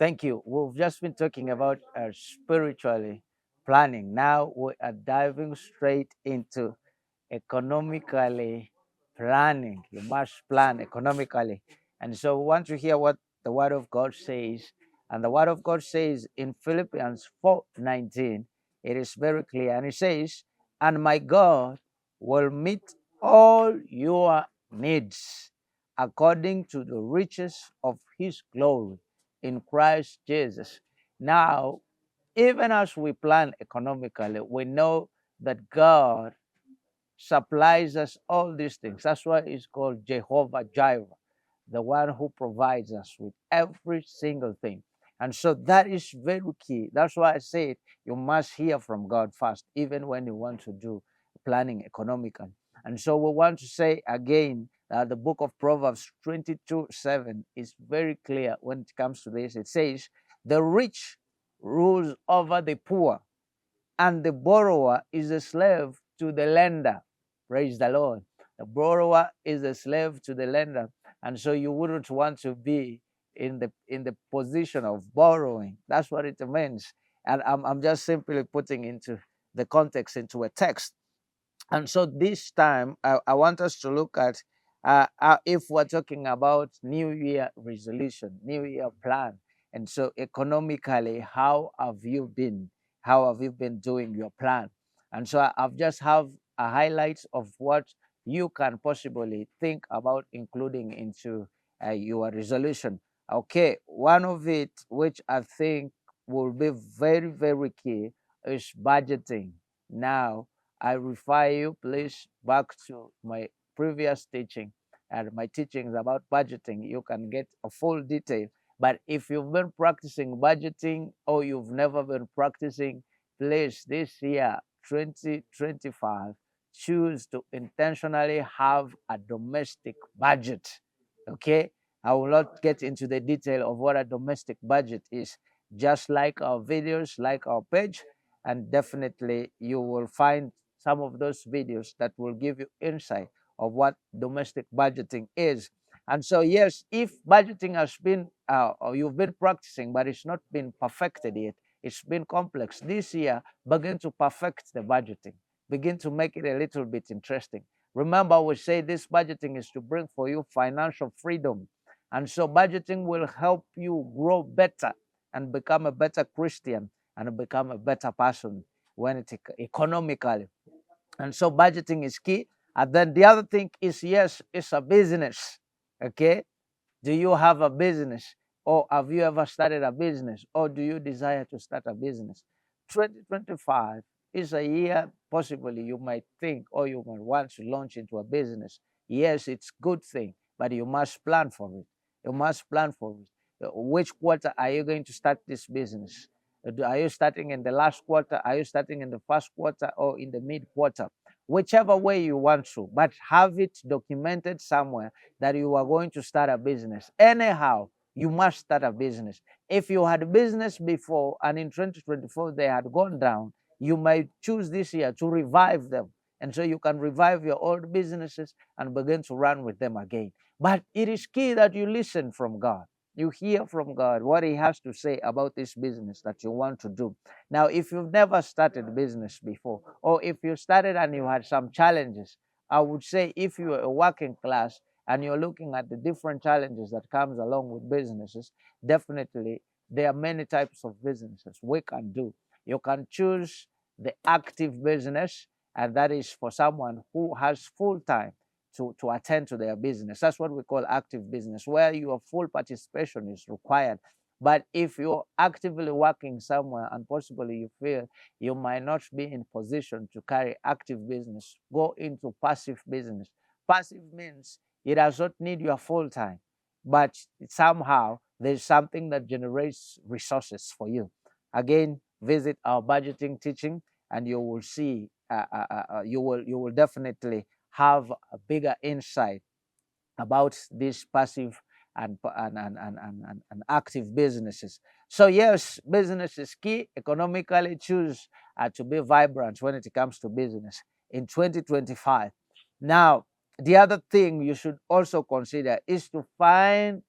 Thank you. We've just been talking about spiritually planning. Now we are diving straight into economically planning. You must plan economically. And so we want to hear what the Word of God says. And the Word of God says in Philippians 4:19, it is very clear. And it says, "And my God will meet all your needs according to the riches of his glory in Christ Jesus." Now, even as we plan economically, we know that God supplies us all these things. That's why it's called Jehovah Jireh, the one who provides us with every single thing. And so that is very key. That's why I said you must hear from God first, even when you want to do planning economically. And so we want to say again that the book of Proverbs 22:7 is very clear when it comes to this. It says, "The rich rules over the poor, and the borrower is a slave to the lender." Praise the Lord. The borrower is a slave to the lender. And so you wouldn't want to be in the position of borrowing. That's what it means. And I'm just simply putting into the context into a text. And so this time, I want us to look at if we're talking about New Year resolution, New Year plan. And so economically, how have you been? How have you been doing your plan? And so I've just have a highlight of what you can possibly think about including into your resolution. Okay, one of it, which I think will be very, very key, is budgeting. Now, I refer you, please, back to my previous teaching and my teachings about budgeting. You can get a full detail. But if you've been practicing budgeting or you've never been practicing, please, this year, 2025, choose to intentionally have a domestic budget. Okay? I will not get into the detail of what a domestic budget is. Just like our videos, like our page, and definitely you will find some of those videos that will give you insight of what domestic budgeting is. And so, yes, if budgeting has been, or you've been practicing, but it's not been perfected yet, it's been complex. This year, begin to perfect the budgeting, begin to make it a little bit interesting. Remember, we say this budgeting is to bring for you financial freedom. And so, budgeting will help you grow better and become a better Christian and become a better person when it's economically. And so budgeting is key. And then the other thing is, yes, it's a business. Okay. Do you have a business, or have you ever started a business, or do you desire to start a business? 2025 is a year possibly you might think or you might want to launch into a business. Yes, it's good thing, but you must plan for it. You must plan for it. Which quarter are you going to start this business? Are you starting in the last quarter? Are you starting in the first quarter or in the mid quarter? Whichever way you want to, but have it documented somewhere that you are going to start a business. Anyhow, you must start a business. If you had a business before and in 2024 they had gone down, you might choose this year to revive them. And so you can revive your old businesses and begin to run with them again. But it is key that you listen from God. You hear from God what He has to say about this business that you want to do. Now, if you've never started business before, or if you started and you had some challenges, I would say if you're a working class and you're looking at the different challenges that comes along with businesses, definitely there are many types of businesses we can do. You can choose the active business, and that is for someone who has full time to attend to their business. That's what we call active business, where your full participation is required. But if you're actively working somewhere and possibly you feel you might not be in position to carry active business, go into passive business. Passive means it does not need your full time, but somehow there's something that generates resources for you. Again, visit our budgeting teaching, and you will see. You will definitely have a bigger insight about these passive and active businesses. So yes, business is key. Economically, choose to be vibrant when it comes to business in 2025. Now, the other thing you should also consider is to find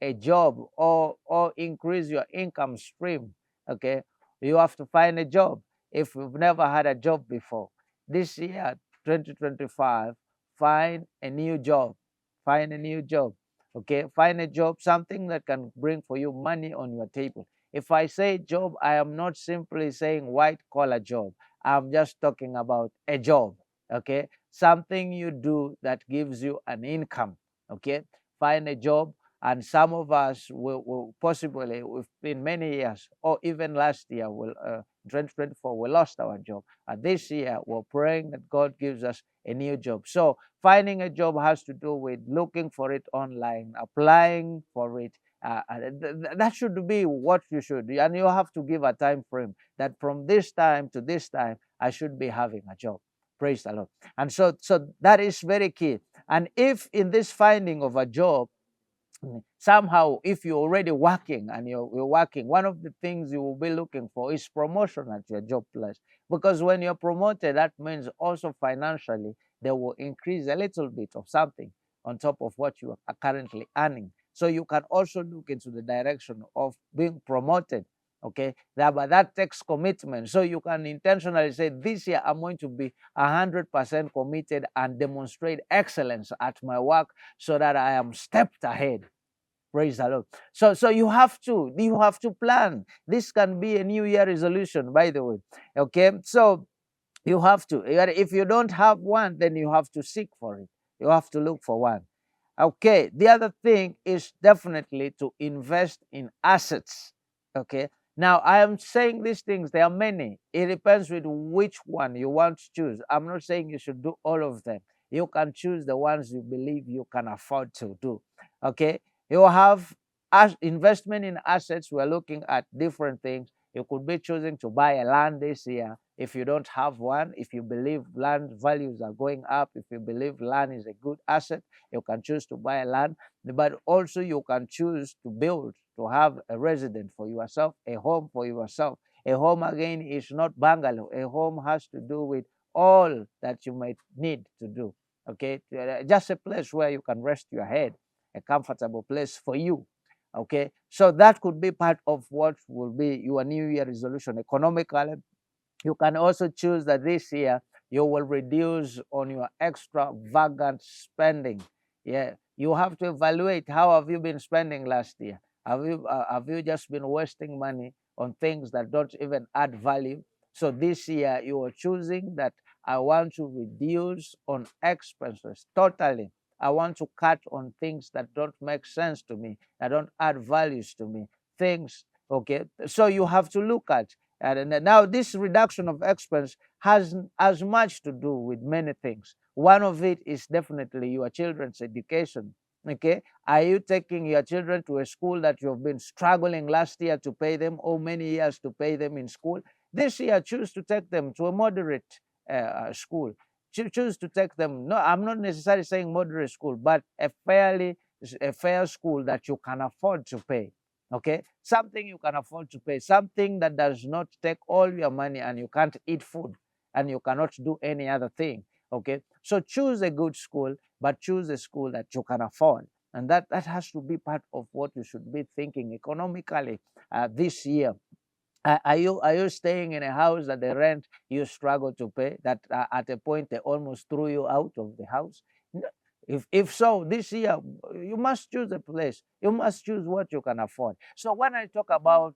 a job or increase your income stream. Okay, you have to find a job if you've never had a job before. This year, 2025, find a new job. Find a new job. Okay, find a job, something that can bring for you money on your table. If I say job, I am not simply saying white collar job. I'm just talking about a job. Okay, something you do that gives you an income. Okay, find a job. And some of us will possibly, within many years, or even last year, 2024, we lost our job. And this year, we're praying that God gives us a new job. So finding a job has to do with looking for it online, applying for it. That should be what you should do. And you have to give a time frame that from this time to this time, I should be having a job. Praise the Lord. And so that is very key. And if in this finding of a job, somehow if you're already working and you're working, one of the things you will be looking for is promotion at your job place, because when you're promoted, that means also financially they will increase a little bit of something on top of what you are currently earning. So you can also look into the direction of being promoted. Okay, but that takes commitment. So you can intentionally say, this year I'm going to be 100% committed and demonstrate excellence at my work so that I am stepped ahead. Praise the Lord. So you have to plan. This can be a new year resolution, by the way. Okay, so you have to. If you don't have one, then you have to seek for it. You have to look for one. Okay, the other thing is definitely to invest in assets. Okay, now I am saying these things, there are many. It depends with which one you want to choose. I'm not saying you should do all of them. You can choose the ones you believe you can afford to do. Okay, you have as investment in assets. We're looking at different things. You could be choosing to buy a land this year if you don't have one. If you believe land values are going up, if you believe land is a good asset, you can choose to buy a land. But also you can choose to build, to have a residence for yourself, a home for yourself. A home, again, is not bungalow. A home has to do with all that you might need to do. Okay, just a place where you can rest your head, a comfortable place for you. Okay, so that could be part of what will be your new year resolution. Economically, you can also choose that this year you will reduce on your extravagant spending. Yeah, you have to evaluate, how have you been spending last year. Have you just been wasting money on things that don't even add value? So this year you are choosing that I want to reduce on expenses totally. I want to cut on things that don't make sense to me, that don't add values to me. Things, okay. So you have to look at, and now this reduction of expense has as much to do with many things. One of it is definitely your children's education. Okay, are you taking your children to a school that you've been struggling last year to pay them, or many years to pay them in school? This year, choose to take them to a moderate school. Choose to take them. No, I'm not necessarily saying moderate school, but a fair school that you can afford to pay. Okay, something you can afford to pay, something that does not take all your money and you can't eat food and you cannot do any other thing. Okay, so choose a good school, but choose a school that you can afford. And that has to be part of what you should be thinking economically this year. Are you staying in a house that the rent you struggle to pay, that at a point they almost threw you out of the house? If so, this year you must choose a place. You must choose what you can afford. So when I talk about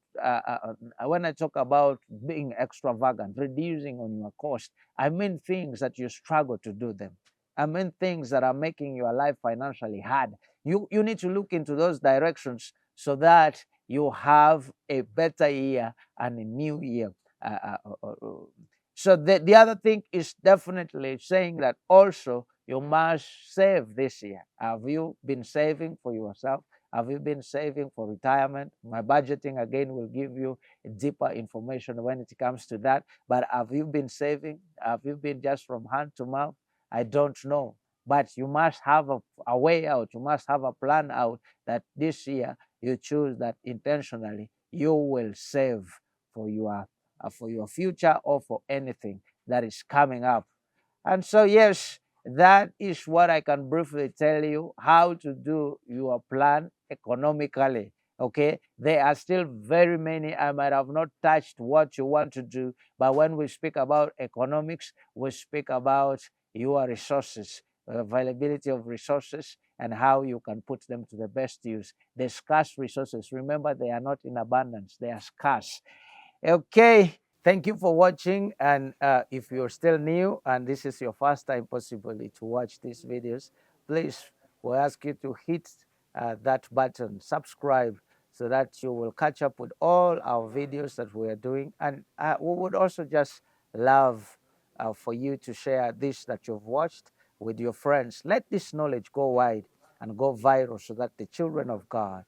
being extravagant, reducing on your cost, I mean things that you struggle to do them. I mean things that are making your life financially hard. You need to look into those directions so that you have a better year and a new year. Uh, uh, uh, uh, so the other thing is definitely saying that also you must save this year. Have you been saving for yourself? Have you been saving for retirement? My budgeting again will give you deeper information when it comes to that. But have you been saving? Have you been just from hand to mouth? I don't know. But you must have a way out. You must have a plan out that this year you choose that intentionally you will save for your future or for anything that is coming up. And so, yes, That is what I can briefly tell you how to do your plan economically. Okay, there are still very many. I might have not touched what you want to do, but when we speak about economics, we speak about your resources, availability of resources, and how you can put them to the best use. The scarce resources, remember, they are not in abundance, they are scarce. Okay, thank you for watching. And if you're still new and this is your first time possibly to watch these videos, please, we ask you to hit that button, subscribe, so that you will catch up with all our videos that we are doing. And we would also just love for you to share this that you've watched with your friends. Let this knowledge go wide and go viral so that the children of God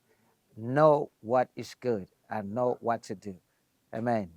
know what is good and know what to do. Amen.